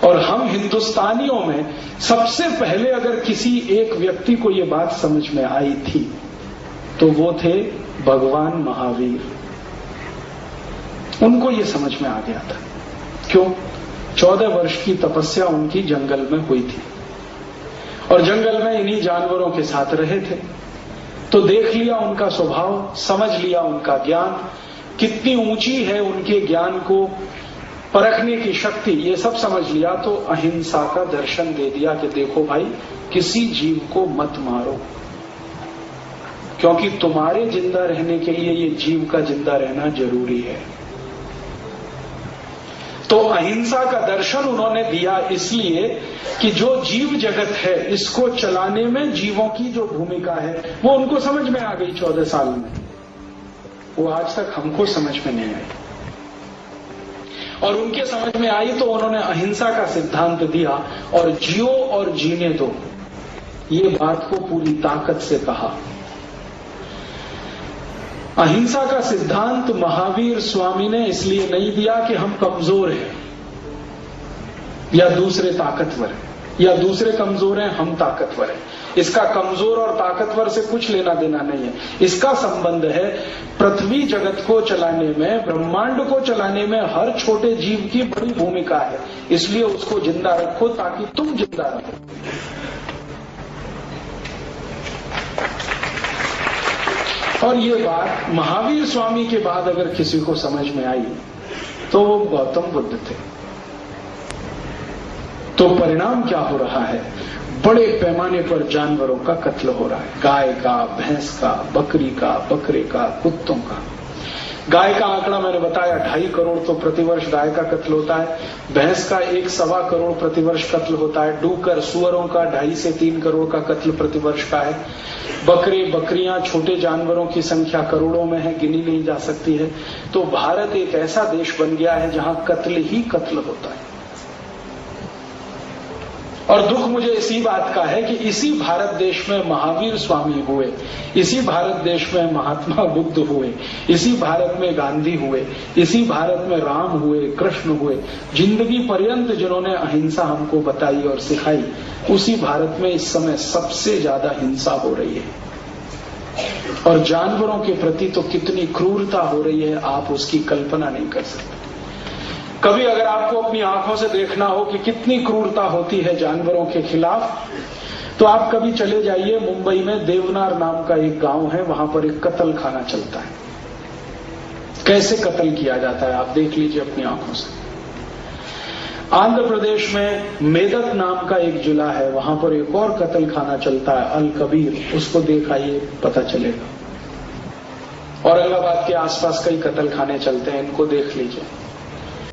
और हम हिंदुस्तानियों में सबसे पहले अगर किसी एक व्यक्ति को ये बात समझ में आई थी तो वो थे भगवान महावीर। उनको ये समझ में आ गया था। क्यों? 14 वर्ष की तपस्या उनकी जंगल में हुई थी और जंगल में इन्हीं जानवरों के साथ रहे थे, तो देख लिया उनका स्वभाव, समझ लिया उनका ज्ञान कितनी ऊंची है, उनके ज्ञान को परखने की शक्ति, ये सब समझ लिया। तो अहिंसा का दर्शन दे दिया कि देखो भाई, किसी जीव को मत मारो, क्योंकि तुम्हारे जिंदा रहने के लिए ये जीव का जिंदा रहना जरूरी है। तो अहिंसा का दर्शन उन्होंने दिया इसलिए कि जो जीव जगत है इसको चलाने में जीवों की जो भूमिका है वो उनको समझ में आ गई 14 साल में। वो आज तक हमको समझ में नहीं आई, और उनके समझ में आई तो उन्होंने अहिंसा का सिद्धांत दिया और जियो और जीने दो, ये बात को पूरी ताकत से कहा। अहिंसा का सिद्धांत महावीर स्वामी ने इसलिए नहीं दिया कि हम कमजोर हैं या दूसरे ताकतवर हैं, या दूसरे कमजोर हैं हम ताकतवर हैं। इसका कमजोर और ताकतवर से कुछ लेना देना नहीं है। इसका संबंध है पृथ्वी जगत को चलाने में, ब्रह्मांड को चलाने में हर छोटे जीव की बड़ी भूमिका है, इसलिए उसको जिंदा रखो ताकि तुम जिंदा रहो। और ये बात महावीर स्वामी के बाद अगर किसी को समझ में आई तो वो गौतम बुद्ध थे। तो परिणाम क्या हो रहा है? बड़े पैमाने पर जानवरों का कत्ल हो रहा है, गाय का, भैंस का, बकरी का, बकरे का, कुत्तों का। गाय का आंकड़ा मैंने बताया 2.5 करोड़ तो प्रतिवर्ष गाय का कत्ल होता है। भैंस का 1.25 करोड़ प्रतिवर्ष कत्ल होता है। डूकर सुअरों का 2.5 से 3 करोड़ का कत्ल प्रतिवर्ष का है। बकरे बकरियां, छोटे जानवरों की संख्या करोड़ों में है, गिनी नहीं जा सकती है। तो भारत एक ऐसा देश बन गया है जहां कत्ल ही कत्ल होता है। और दुख मुझे इसी बात का है कि इसी भारत देश में महावीर स्वामी हुए, इसी भारत देश में महात्मा बुद्ध हुए, इसी भारत में गांधी हुए, इसी भारत में राम हुए, कृष्ण हुए। जिंदगी पर्यंत जिन्होंने अहिंसा हमको बताई और सिखाई, उसी भारत में इस समय सबसे ज्यादा हिंसा हो रही है। और जानवरों के प्रति तो कितनी क्रूरता हो रही है, आप उसकी कल्पना नहीं कर सकते। कभी अगर आपको अपनी आंखों से देखना हो कि कितनी क्रूरता होती है जानवरों के खिलाफ, तो आप कभी चले जाइए मुंबई में देवनार नाम का एक गांव है, वहां पर एक कत्ल खाना चलता है। कैसे कत्ल किया जाता है आप देख लीजिए अपनी आंखों से। आंध्र प्रदेश में मेदक नाम का एक जिला है, वहां पर एक और कत्ल खाना चलता है, अल कबीर, उसको देखाइए पता चलेगा। औरंगाबाद के आसपास कई कत्ल खाने चलते हैं, इनको देख लीजिए।